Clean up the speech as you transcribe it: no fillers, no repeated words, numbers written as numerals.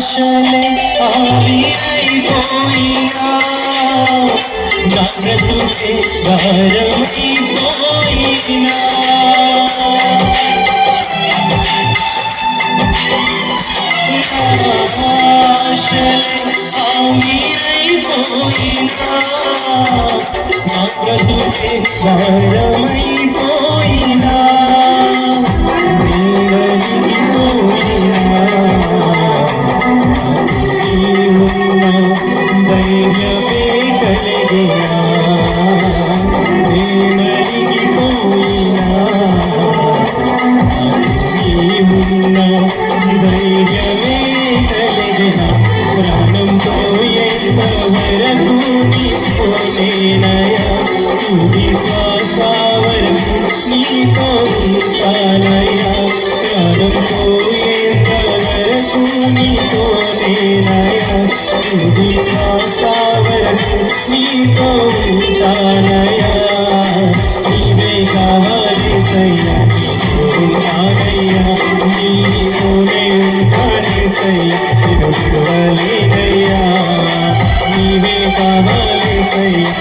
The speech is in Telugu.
ఆశలే ఆవిరైపోయినా నా బ్రతుకే భారమైపోయినా ఆశలే ఆవిరైపోయినా నా బ్రతుకే భారమైపోయినా ప్రాణం పోయేంతవరకు నీతోనేనయా తుది శ్వాస వరకు నీతో ఉంటానయా ప్రాణం పోయేంతవరకు నీతోనేనయా తుది శ్వాస వరకు నీతో ఉంటానయా నీవే కావాలి సయ్యా ఉంటానయ్యా నీతోనే ఉంటానే సయ్యా విడువలేనయ్యా నీవే కావాలి సయ్యా